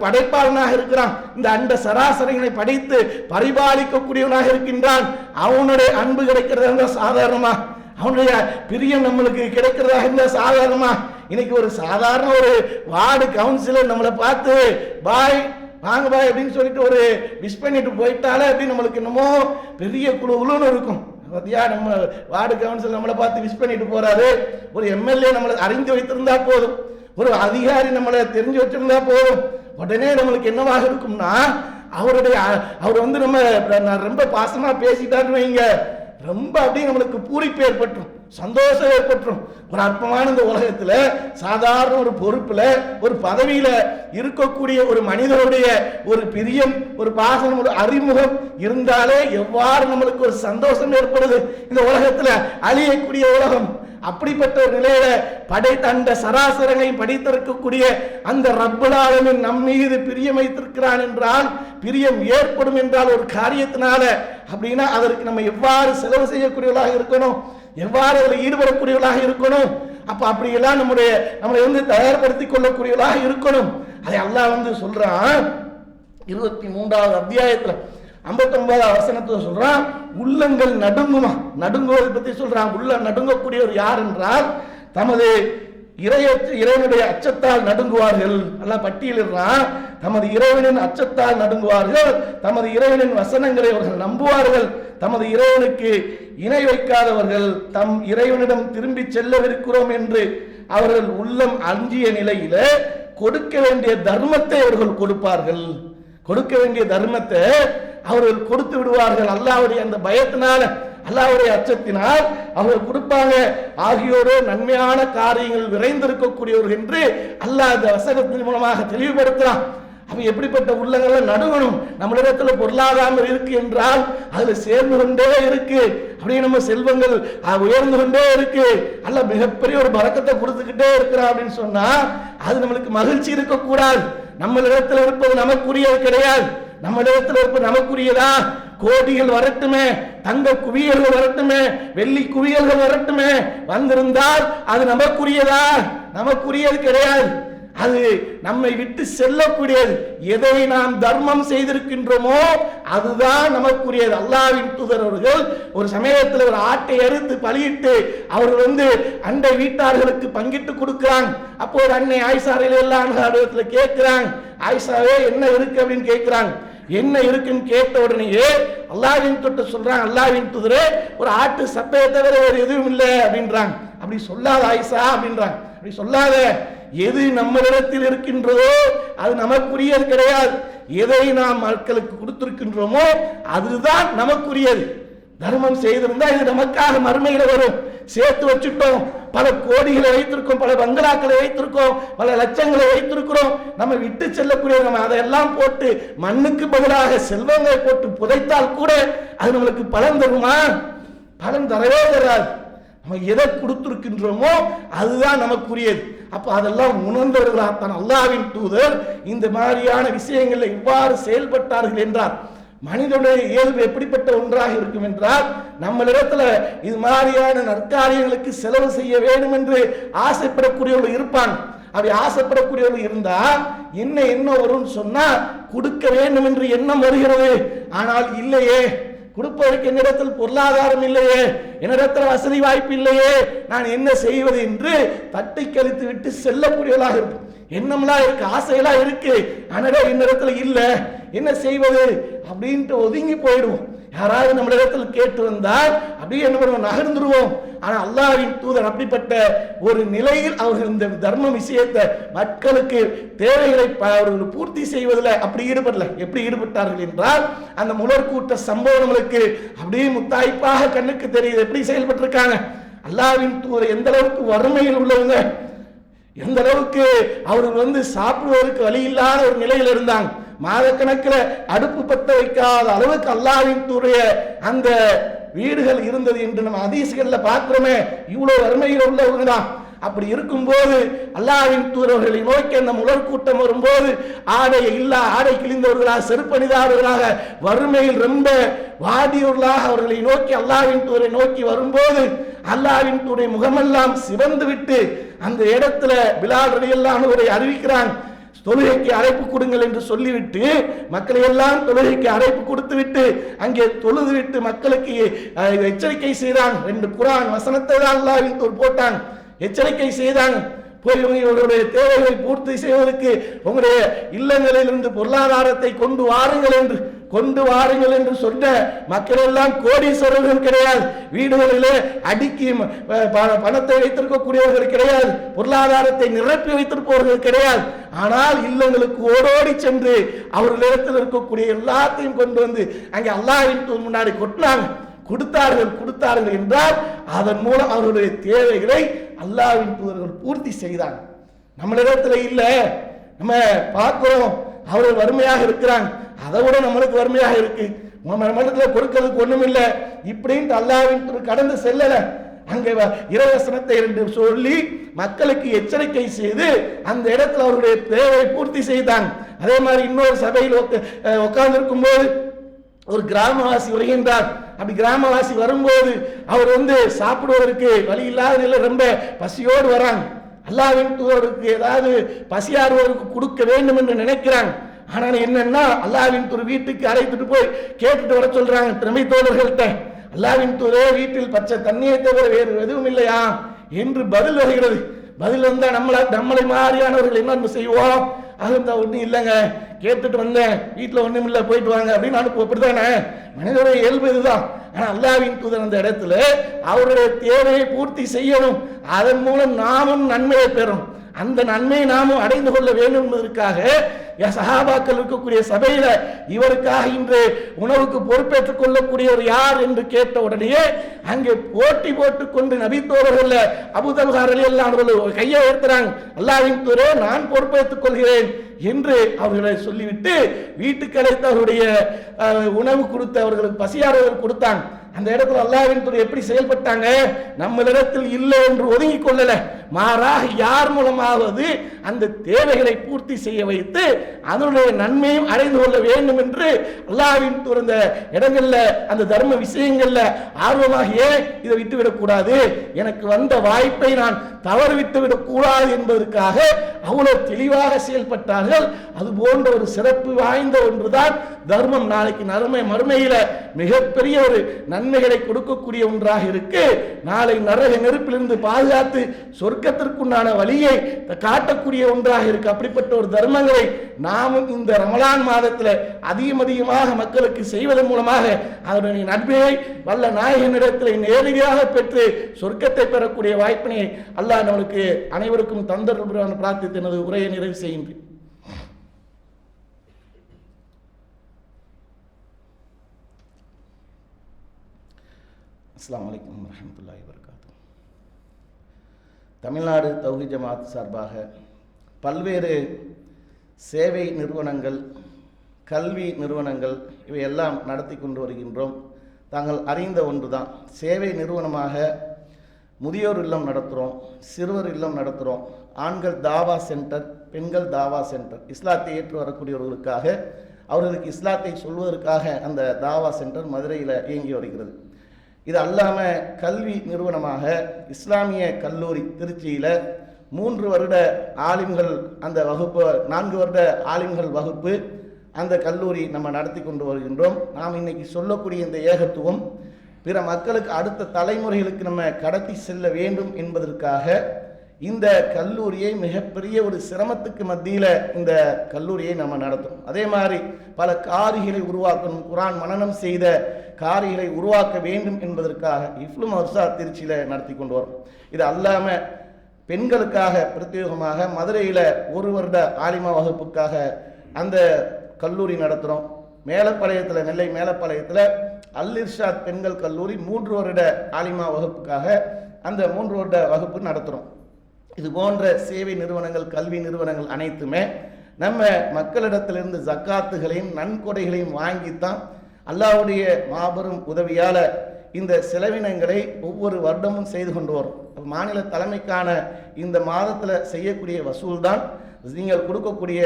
படைப்பாளனாக இருக்கிறான், இந்த அண்ட சராசரிகளை படைத்து பரிபாலிக்கக்கூடியவனாக இருக்கின்றான். அவனுடைய அன்பு கிடைக்கிறதா இருந்தால் சாதாரணமா, அவனுடைய பிரியம் நம்மளுக்கு கிடைக்கிறதா இருந்தால் சாதாரணமா? இன்னைக்கு ஒரு சாதாரண ஒரு வார்டு கவுன்சிலர் நம்மளை பார்த்து பாய் வாங்க பாய் அப்படின்னு சொல்லிட்டு ஒரு விஷ் பண்ணிட்டு போயிட்டாலே அப்படி நம்மளுக்கு என்னமோ பெரிய குழுன்னு இருக்கும். பார்த்தியா, நம்ம வார்டு கவுன்சிலர் நம்மளை பார்த்து விஷ் பண்ணிட்டு போறாரு. ஒரு எம்எல்ஏ நம்மளை அறிந்து வைத்திருந்தா போதும், ஒரு அதிகாரி நம்மளை தெரிஞ்சு வச்சிருந்தா போதும், உடனே நம்மளுக்கு என்னவாக இருக்கும்னா அவர் வந்து நம்ம ரொம்ப பாசமா பேசிட்டாருன்னு வைங்க, ரொம்ப அப்படியே நம்மளுக்கு பூரிப்பு ஏற்பட்டுரும், சந்தோஷம் ஏற்பட்டுரும். ஒரு அற்பமான இந்த உலகத்துல சாதாரண ஒரு பொறுப்புல ஒரு பதவியில இருக்கக்கூடிய ஒரு மனிதனுடைய ஒரு பிரியம், ஒரு பாசனம், ஒரு அறிமுகம் இருந்தாலே எவ்வாறு நம்மளுக்கு ஒரு சந்தோஷம் ஏற்படுது. இந்த உலகத்துல அழியக்கூடிய உலகம், அப்படிப்பட்ட ஒரு நிலையில படைத்த அந்த சராசரங்களை படித்திருக்கக்கூடிய அந்த ரப்பல் ஆலமீன் நம் மீது பிரியம் வைத்திருக்கிறான் என்றால், பிரியம் ஏற்படும் என்றால் ஒரு காரியத்தினால, அப்படின்னா அதற்கு நம்ம எவ்வாறு செலவு செய்யக்கூடியவர்களாக இருக்கணும், எவ்வாறு அதில் ஈடுபடக்கூடியவர்களாக இருக்கணும். அப்ப அப்படியெல்லாம் நம்மளை வந்து தயார்படுத்திக் கொள்ளக்கூடியவர்களாக இருக்கணும். அதை அல்லாஹ் வந்து சொல்றான் 23வது அத்தியாயத்துல 59வது வசனத்துல சொல்றான், உள்ளங்கள் நடுங்குமா, நடுங்குவதை பத்தி சொல்றான். உள்ள நடுங்கக்கூடியவர் யார் என்றால் தமது இறைவனுடைய அச்சத்தால் நடுங்குவார்கள். எல்லாம் பட்டியலிடுறான். தமது இறைவனின் அச்சத்தால் நடுங்குவார்கள், தமது இறைவனின் வசனங்களை அவர்கள் நம்புவார்கள், தமது இறைவனுக்கு இணை வைக்காதவர்கள் தம் இறைவனிடம் திரும்பி செல்லவிருக்கிறோம் என்று அவர்கள் உள்ளம் அஞ்சிய நிலையில கொடுக்க வேண்டிய தர்மத்தை அவர்கள் கொடுப்பார்கள். கொடுக்க வேண்டிய தர்மத்தை அவர்கள் கொடுத்து விடுவார்கள். அல்லாஹ்வுடைய அந்த பயத்தினால, அல்லாஹ்வுடைய அச்சத்தினால் அவர்கள் கொடுப்பாங்க. ஆகியோரோ நன்மையான காரியங்கள் விரைந்திருக்கக்கூடியவர்கள் என்று அல்லாஹ் இந்த வசனத்தின் மூலமாக தெளிவுபடுத்துறான். அப்ப எப்படிப்பட்ட உள்ளங்களை நடுவணும். நம்மளிடத்துல பொருளாதாரம் இருக்கு என்றால் அதுல சேர்ந்து கொண்டே இருக்கு, அப்படியே நம்ம செல்வங்கள் உயர்ந்து கொண்டே இருக்கு, அல்ல மிகப்பெரிய ஒரு பரக்கத்தை கொடுத்துக்கிட்டே இருக்கிறான் அப்படின்னு சொன்னா அது நம்மளுக்கு மகிழ்ச்சி இருக்கக்கூடாது. நம்மளிடத்துல இருப்பது நமக்குரியது கிடையாது. நம்மளிடத்துல இருப்பது நமக்குரியதா? கோடிகள் வரட்டுமே, தங்க குவியல்கள் வரட்டுமே, வெள்ளி குவியல்கள் வரட்டுமே, வந்திருந்தால் அது நமக்குரியதா? நமக்குரியது கிடையாது. அது நம்மை விட்டு செல்லக்கூடியது. எதை நாம் தர்மம் செய்திருக்கின்றோமோ அதுதான் நமக்குரியது. அல்லாஹ்வின் தூதர் அவர்கள் ஒரு சமயத்தில் ஒரு ஆட்டை அறுத்து பலியிட்டு அவர்கள் வந்து அண்டை வீட்டார்களுக்கு பங்கிட்டு கொடுக்கிறாங்க. அப்போ ஒரு அன்னை ஆயிஷா ரலியல்லாஹு கேட்கிறாங்க, ஆயிஷாவே என்ன இருக்கு அப்படின்னு கேட்கிறாங்க. என்ன இருக்குன்னு கேட்ட உடனேயே அல்லாஹ்வின் தொட்டு சொல்றாங்க, அல்லாஹ்வின் தூதரே ஒரு ஆட்டு சப்பையை தவிர வேறு எதுவும் இல்லை அப்படின்றாங்க. அப்படி சொல்லாத ஆயிஷா அப்படின்றாங்க. அப்படி சொல்லாத, எது நம்மளிடத்தில் இருக்கின்றதோ அது நமக்குரியது கிடையாது. எதை நாம் மக்களுக்கு கொடுத்திருக்கின்றோமோ அதுதான் நமக்குரியது. தர்மம் செய்திருந்தா இது நமக்காக மறுமையில வரும். சேர்த்து வச்சுட்டோம், பல கோடிகளை வைத்திருக்கோம், பல பங்களாக்களை வைத்திருக்கோம், பல லட்சங்களை வைத்திருக்கிறோம். நம்ம விட்டு செல்லக்கூடிய நம்ம அதையெல்லாம் போட்டு மண்ணுக்கு பதிலாக செல்வங்களை போட்டு புதைத்தால் கூட அது நம்மளுக்கு பலன் தருமா? பலன் தரவே தராது. நம்ம எதை கொடுத்திருக்கின்றோமோ அதுதான் நமக்குரியது. அப்ப அதெல்லாம் உணர்ந்தவர்களாகத்தான் அல்லாஹ்வின் தூதர் இந்த மாதிரியான விஷயங்களை இவ்வாறு செயல்பட்டார்கள் என்றார். மனிதனுடைய இயல்பு எப்படிப்பட்ட ஒன்றாக இருக்கும் என்றால், நம்மளிடத்துல இது மாதிரியான நற்காரியங்களுக்கு செலவு செய்ய வேண்டும் என்று ஆசைப்படக்கூடியவர்கள் இருப்பான். அப்படி ஆசைப்படக்கூடியவர்கள் இருந்தா என்ன வரும்னு சொன்னா கொடுக்க வேண்டும் என்று எண்ணம் வருகிறது. ஆனால் இல்லையே, கொடுப்பதற்கு என்னிடத்தில் பொருளாதாரம் இல்லையே, என்னிடத்தில் வசதி வாய்ப்பு இல்லையே, நான் என்ன செய்வது என்று தட்டை கழித்து விட்டு செல்லக்கூடியவர்களாக இருக்கும். எண்ணம்லாம் இருக்கு, ஆசையெல்லாம் இருக்கு, ஆனால் என்னிடத்துல இல்லை, என்ன செய்வது அப்படின்ட்டு ஒதுங்கி போயிடுவோம். யாராவது நம்மளிடத்தில் கேட்டு வந்தால் அப்படியே என்ன பண்ணுவோம், நகர்ந்துருவோம். ஆனால் அல்லாஹ்வின் தூதர் அப்படிப்பட்ட ஒரு நிலையில் அவர்கள் இந்த தர்ம விஷயத்தை மக்களுக்கு தேவைகளை அவர்கள் பூர்த்தி செய்வதில் அப்படி ஈடுபடல. எப்படி ஈடுபட்டார்கள் என்றால், அந்த முலர்கூட்ட சம்பவங்களுக்கு அப்படியே முத்தாய்ப்பாக கண்ணுக்கு தெரியுது எப்படி செயல்பட்டிருக்காங்க. அல்லாஹ்வின் தூதர் எந்த அளவுக்கு வறுமையில் உள்ளவங்க, எந்த அளவுக்கு அவர்கள் வந்து சாப்பிடுவதற்கு வழி இல்லாத ஒரு நிலையில் இருந்தாங்க. மாதக்கணக்கில் அடுப்பு பத்த வைக்காத அளவுக்கு அல்லாஹ்வின் தூதருடைய அந்த வீடுகள் இருந்தது என்று நம்ம ஹதீஸ்கள்ல பார்க்கிறோமே. இவ்வளவு வறுமையில் உள்ளவங்க தான். அப்படி இருக்கும்போது அல்லாஹ்வின் தூதர்களை நோக்கி அந்த முழல் கூட்டம் வரும்போது ஆடை இல்லா, ஆடை கிழிந்தவர்களாக, செருப்பணிதாரர்களாக, வறுமையில் ரொம்ப வாடியவர்களாக அவர்களை நோக்கி அல்லாஹ்வின் தூதரை நோக்கி வரும்போது அல்லாஹ்வின் தூதருடைய முகமெல்லாம் சிவந்து விட்டு அந்த இடத்துல பிலால் ரலியல்லாஹு அன்ஹு அறிவிக்கிறான், தொழுகைக்கு அழைப்பு கொடுங்கள் என்று சொல்லிவிட்டு மக்களை எல்லாம் தொழுகைக்கு அழைப்பு கொடுத்து விட்டு அங்கே தொழுது விட்டு மக்களுக்கு எச்சரிக்கை செய்தான். 2 குர்ஆன் வசனத்தை தான் அல்லாஹ்வின் தூதர் போட்டான், எச்சரிக்கை செய்தான். போய் உங்களுடைய தேவைகளை பூர்த்தி செய்வதற்கு உங்களுடைய இல்லங்களிலிருந்து பொருளாதாரத்தை கொண்டு வாருங்கள் என்று சொன்ன மக்கள் எல்லாம் கோடீஸ்வரர்கள் கிடையாது, வீடுகளிலே அடுக்கி பணத்தை வைத்திருக்கக்கூடியவர்கள் கிடையாது, பொருளாதாரத்தை நிரப்பி வைத்திருப்பவர்கள் கிடையாது. ஆனால் இல்லங்களுக்கு ஓடோடி சென்று அவர்களிடத்தில் இருக்கக்கூடிய எல்லாத்தையும் கொண்டு வந்து அங்கே அல்லாஹ்வின் தூதர் முன்னாடி கொடுத்தார்கள் என்றால் அதன் மூலம் அவர்களுடைய தேவைகளை அல்லாஹ்வின் தூதர்கள் பூர்த்தி செய்தாங்க. நம்மளிடத்துல இல்ல, நம்ம பார்க்கிறோம் அவர்கள் வறுமையாக இருக்கிறாங்க, அதை விட நம்மளுக்கு வறுமையாக இருக்கு, நம்மளிடத்துல கொடுக்கிறதுக்கு ஒண்ணும் இல்லை இப்படின்ட்டு அல்லாஹ்வின் தூதர் கடந்து செல்லல. அங்கே இறைவசனத்தை 2 சொல்லி மக்களுக்கு எச்சரிக்கை செய்து அந்த இடத்துல அவருடைய தேவையை பூர்த்தி செய்தாங்க. அதே மாதிரி இன்னொரு சபையில் உட்கார்ந்து இருக்கும் போது ஒரு கிராமவாசி வருகின்றார். அப்படி கிராமவாசி வரும்போது அவர் சாப்பிடுவதற்கு வழி இல்லாத நிலை, ரொம்ப பசியோடு வராங்க. அல்லாஹ்வின் தூதருக்கு ஏதாவது பசியாறுவதற்கு கொடுக்க வேண்டும் என்று நினைக்கிறாங்க. ஆனால் என்னன்னா அல்லாஹ்வின் தூதர் வீட்டுக்கு அழைத்துட்டு போய் கேட்டுட்டு வர சொல்றாங்க திறமை தோழர்கள்ட்ட, அல்லாஹ்வின் தூதரே வீட்டில் பச்சை தண்ணியை தவிர வேறு எதுவும் இல்லையா என்று பதில் வருகிறது. பதில் வந்தா நம்மளை மாதிரியானவர்கள் என்ன செய்வோம், அது ஒன்றும் இல்லைங்க, கேட்டுட்டு வந்தேன், வீட்டில் ஒன்றும் இல்லை, போயிட்டு வாங்க அப்படின்னு அனுப்பு. அப்படித்தானே மனிதனுடைய இயல்பு இதுதான். ஆனால் அல்லாஹ்வின் தூதர் அந்த இடத்துல அவருடைய தேவையை பூர்த்தி செய்யணும், அதன் மூலம் நாமும் நன்மையை பெறும், அந்த நன்மையை நாமும் அடைந்து கொள்ள வேண்டும் என்பதற்காக சஹாபாக்கள் இருக்கக்கூடிய சபையில இவருக்காக இன்று உணவுக்கு பொறுப்பேற்றுக் கொள்ளக்கூடியவர் யார் என்று கேட்ட உடனே அங்கே போட்டி போட்டுக் கொண்டு நபித்தோழர்கள் அபூதல்ஹா ரலியல்லாஹு அன்ஹு கையை உயர்த்துறாங்க, அல்லாஹ்வின் தூதரே நான் பொறுப்பேற்றுக் கொள்கிறேன் என்று அவர்களை சொல்லிவிட்டு வீட்டுக்கு அழைத்து அவருடைய உணவு கொடுத்து அவர்களுக்கு பசியாறுவதற்கு கொடுத்தாங்க. அந்த இடத்துல அல்லாஹ்வின் தூதர் எப்படி செயல்பட்டாங்க, நம்மளிடத்தில் இல்லை என்று ஒதுங்கிக் கொள்ளல, மாறாக யார் மூலமாவது அந்த தேவைகளை பூர்த்தி செய்ய வைத்து அதனுடைய நன்மையும் அடைந்து கொள்ள வேண்டும் என்று அல்லாஹ்வின் தூதர் அந்த இடங்கள்ல அந்த தர்ம விஷயங்கள்ல ஆர்வமாக இதை விட்டுவிடக் கூடாது, எனக்கு வந்த வாய்ப்பை நான் தவறு விட்டுவிடக் கூடாது என்பதற்காக அவ்வளவு தெளிவாக செயல்பட்டார்கள். அது போன்ற ஒரு சிறப்பு வாய்ந்த ஒன்றுதான் தர்மம். நாளைக்கு மறுமையில மிகப்பெரிய ஒரு நன்மைகளை கொடுக்கக்கூடிய ஒன்றாக இருக்கு. நாளை நரக நெருப்பிலிருந்து பாதுகாத்து சொர்க்கத்திற்குண்டான வழியை காட்டக்கூடிய ஒன்றாக இருக்கு. அப்படிப்பட்ட ஒரு தர்மங்களை நாமும் இந்த ரமலான் மாதத்தில் அதிகமாக மக்களுக்கு செய்வதன் மூலமாக அதனுடைய நன்மையை வல்ல நாயகனிடத்தில் நேரடியாக பெற்று சொர்க்கத்தை பெறக்கூடிய வாய்ப்பினை அல்லாஹ் நம்மளுக்கு அனைவருக்கும் தந்தருள்புரான பிரார்த்தித்து எனது உரையை நிறைவு செய்கின்றேன். அஸ்ஸலாமு அலைக்கும் வரஹ்மத்துல்லாஹி வபரகாத்துஹு. தமிழ்நாடு தௌஹீத் ஜமாத் சார்பாக பல்வேறு சேவை நிறுவனங்கள், கல்வி நிறுவனங்கள் இவையெல்லாம் நடத்தி கொண்டு வருகின்றோம். தாங்கள் அறிந்த ஒன்றுதான், சேவை நிறுவனமாக முதியோர் இல்லம் நடத்துகிறோம், சிறுவர் இல்லம் நடத்துகிறோம், ஆண்கள் தாவா சென்டர், பெண்கள் தாவா சென்டர், இஸ்லாத்தை ஏற்று வரக்கூடியவர்களுக்காக அவர்களுக்கு இஸ்லாத்தை சொல்வதற்காக அந்த தாவா சென்டர் மதுரையில் இயங்கி வருகிறது. இது அல்லாமல் கல்வி நிறுவனமாக இஸ்லாமிய கல்லூரி திருச்சியில் 3 வருட ஆலிம்கள் அந்த வகுப்பு, 4 வருட ஆலிம்கள் வகுப்பு அந்த கல்லூரி நம்ம நடத்தி கொண்டு வருகின்றோம். நாம் இன்னைக்கு சொல்லக்கூடிய இந்த ஏகத்துவம் பிற மக்களுக்கு அடுத்த தலைமுறைகளுக்கு நம்ம கடத்தி செல்ல வேண்டும் என்பதற்காக இந்த கல்லூரியை மிகப்பெரிய ஒரு சிரமத்துக்கு மத்தியில் இந்த கல்லூரியை நம்ம நடத்தும். அதே மாதிரி பல காரிகளை உருவாக்கணும், குர்ஆன் மனனம் செய்த காரிகளை உருவாக்க வேண்டும் என்பதற்காக இஃப்லு மர்சா திருச்சியில் நடத்தி கொண்டு வரும். இது அல்லாமல் பெண்களுக்காக பிரத்யேகமாக மதுரையில் 1 வருட ஆலிமா வகுப்புக்காக அந்த கல்லூரி நடத்துகிறோம். மேலப்பாளையத்தில், நெல்லை மேலப்பாளையத்தில் அல் இர்ஷாத் பெண்கள் கல்லூரி 3 வருட ஆலிமா வகுப்புக்காக அந்த 3 வருட வகுப்பு நடத்துகிறோம். இது போன்ற சேவை நிறுவனங்கள், கல்வி நிறுவனங்கள் அனைத்துமே நம்ம மக்களிடத்திலிருந்து ஜக்காத்துகளையும் நன்கொடைகளையும் வாங்கித்தான் அல்லாஹ்வுடைய மாபெரும் உதவியால் இந்த செலவினங்களை ஒவ்வொரு வருடமும் செய்து கொண்டு வரும். மாநில தலைமைக்கான இந்த மாதத்தில் செய்யக்கூடிய வசூல் தான், நீங்கள் கொடுக்கக்கூடிய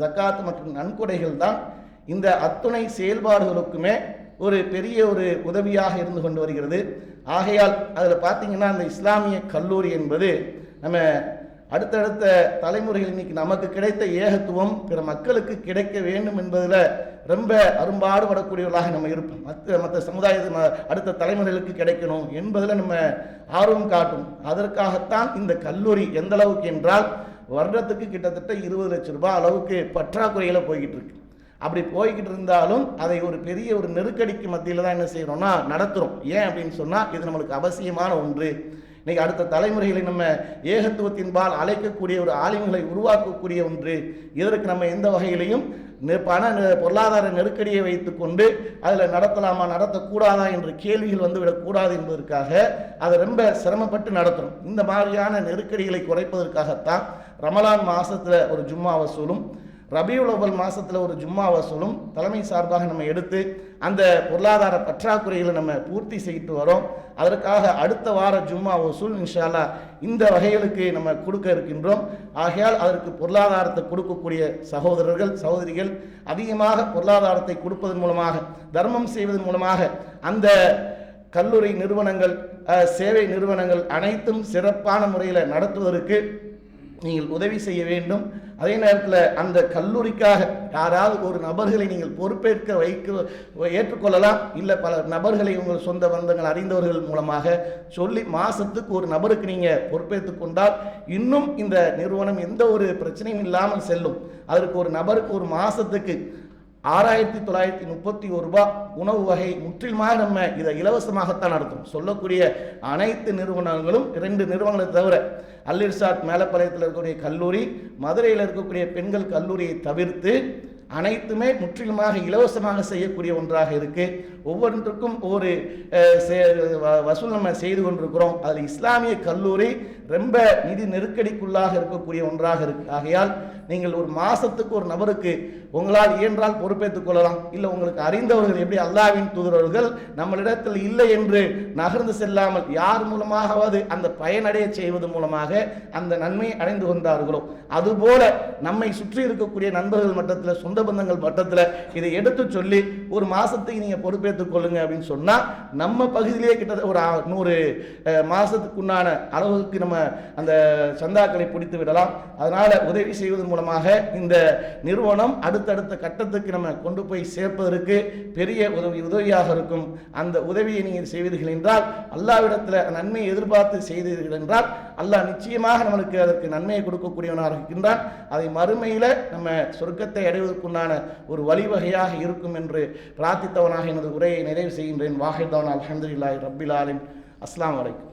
ஜக்காத் மற்றும் நன்கொடைகள் தான் இந்த அத்துணை செயல்பாடுகளுக்குமே ஒரு பெரிய ஒரு உதவியாக இருந்து கொண்டு வருகிறது. ஆகையால் அதில் பார்த்தீங்கன்னா அந்த இஸ்லாமிய கல்லூரி என்பது நம்ம அடுத்தடுத்த தலைமுறைகள் இன்னைக்கு நமக்கு கிடைத்த ஏகத்துவம் பிற மக்களுக்கு கிடைக்க வேண்டும் என்பதில் ரொம்ப அரும்பாடுபடக்கூடியவர்களாக நம்ம இருப்போம். மற்ற சமுதாயத்தை அடுத்த தலைமுறைகளுக்கு கிடைக்கணும் என்பதில் நம்ம ஆர்வம் காட்டும். அதற்காகத்தான் இந்த கல்லூரி எந்த அளவுக்கு என்றால் வருடத்துக்கு கிட்டத்தட்ட 20 லட்சம் ரூபாய் அளவுக்கு பற்றாக்குறையில் போய்கிட்டு இருக்கு. அப்படி போய்கிட்டு இருந்தாலும் அதை ஒரு பெரிய ஒரு நெருக்கடிக்கு மத்தியில் தான் என்ன செய்யறோம்னா நடத்துகிறோம். ஏன் அப்படின்னு சொன்னால் இது நம்மளுக்கு அவசியமான ஒன்று. இன்னைக்கு அடுத்த தலைமுறைகளை நம்ம ஏகத்துவத்தின்பால் அழைக்கக்கூடிய ஒரு ஆளுமைகளை உருவாக்கக்கூடிய ஒன்று. இதற்கு நம்ம எந்த வகையிலையும் பொருளாதார நெருக்கடியை வைத்து கொண்டு அதில் நடத்தலாமா நடத்தக்கூடாதா என்ற கேள்விகள் வந்துவிடக்கூடாது என்பதற்காக அதை ரொம்ப சிரமப்பட்டு நடத்தணும். இந்த மாதிரியான நெருக்கடிகளை குறைப்பதற்காகத்தான் ரமலான் மாதத்தில் ஒரு ஜும்மா வசூலும் ரபியுல் அவ்வல் மாதத்தில் ஒரு ஜும்மா வசூலும் தலைமை சார்பாக நம்ம எடுத்து அந்த பொருளாதார பற்றாக்குறைகளை நம்ம பூர்த்தி செய்துட்டு வரோம். அதற்காக அடுத்த வார ஜும்மா வசூல் இன்ஷா அல்லாஹ் இந்த வகைகளுக்கு நம்ம கொடுக்க இருக்கின்றோம். ஆகையால் அதற்கு பொருளாதாரத்தை கொடுக்கக்கூடிய சகோதரர்கள் சகோதரிகள் அதிகமாக பொருளாதாரத்தை கொடுப்பதன் மூலமாக தர்மம் செய்வதன் மூலமாக அந்த கல்லூரி நிறுவனங்கள் சேவை நிறுவனங்கள் அனைத்தும் சிறப்பான முறையில் நடத்துவதற்கு நீங்கள் உதவி செய்ய வேண்டும். அதே நேரத்தில் அந்த கல்லூரிக்காக யாராவது ஒரு நபர்களை நீங்கள் பொறுப்பேற்க ஏற்றுக்கொள்ளலாம். இல்லை பல நபர்களை உங்கள் சொந்த பந்தங்கள் அறிந்தவர்கள் மூலமாக சொல்லி மாதத்துக்கு ஒரு நபருக்கு நீங்கள் பொறுப்பேற்று கொண்டால் இன்னும் இந்த நிறுவனம் எந்த ஒரு பிரச்சனையும் இல்லாமல் செல்லும். அதற்கு ஒரு நபருக்கு ஒரு மாதத்துக்கு 6,931 ரூபாய் உணவு வகை முற்றிலுமாக நம்ம இதை இலவசமாகத்தான் நடத்தும். சொல்லக்கூடிய அனைத்து நிறுவனங்களும் 2 நிறுவனங்களை தவிர அல் இர்ஷாத் மேலப்பாளையத்தில் இருக்கக்கூடிய கல்லூரி, மதுரையில் இருக்கக்கூடிய பெண்கள் கல்லூரியை தவிர்த்து அனைத்துமே முற்றிலுமாக இலவசமாக செய்யக்கூடிய ஒன்றாக இருக்கு. ஒவ்வொன்றுக்கும் ஒவ்வொரு வசூல் நம்ம செய்து கொண்டிருக்கிறோம். அதில் இஸ்லாமிய கல்லூரி ரொம்ப நிதி நெருக்கடிக்குள்ளாக இருக்கக்கூடிய ஒன்றாக இருக்கு. ஆகையால் நீங்கள் ஒரு மாதத்துக்கு ஒரு நபருக்கு உங்களால் இயன்றால் பொறுப்பேற்றுக் கொள்ளலாம். இல்லை உங்களுக்கு அறிந்தவர்கள் எப்படி அல்லாஹ்வின் தூதரவர்கள் நம்மளிடத்தில் இல்லை என்று நகர்ந்து செல்லாமல் யார் மூலமாகவது அந்த பயனடைய செய்வது மூலமாக அந்த நன்மையை அடைந்து கொண்டார்களோ அதுபோல நம்மை சுற்றி இருக்கக்கூடிய நண்பர்கள் மட்டத்தில் சொந்த பந்தங்கள் மட்டத்தில் இதை எடுத்து சொல்லி ஒரு மாதத்துக்கு நீங்கள் பொறுப்பேற்றுக் கொள்ளுங்க அப்படின்னு சொன்னால் நம்ம பகுதியிலேயே கிட்டத்தட்ட ஒரு 100 மாதத்துக்குண்டான அளவுக்கு நம்ம அந்த சந்தாக்களை பிடித்து விடலாம். அதனால் உதவி செய்வதன் மூலமாக இந்த நிறுவனம் அடுத்தடுத்த கட்டத்துக்கு நம்ம கொண்டு போய் சேர்ப்பதற்கு பெரிய உதவியாக இருக்கும். அந்த உதவியை நீங்கள் செய்வீர்கள் என்றால் அல்லாஹ்விடத்தில் நன்மையை எதிர்பார்த்து செய்தீர்கள் என்றால் அல்லாஹ் நிச்சயமாக நம்மளுக்கு அதற்கு நன்மையை கொடுக்கக்கூடியவனாக இருக்கின்றான். அதை மறுமையில் நம்ம சொர்க்கத்தை அடைவதற்குண்டான ஒரு வழிவகையாக இருக்கும் என்று பிரார்த்தித்தவனாக எனது உரையை நிறைவு செய்கின்றேன். வாஹிதவன் அல்ஹம்துலில்லாஹி ரப்பில் ஆலமீன். அஸ்ஸலாமு அலைக்கும்.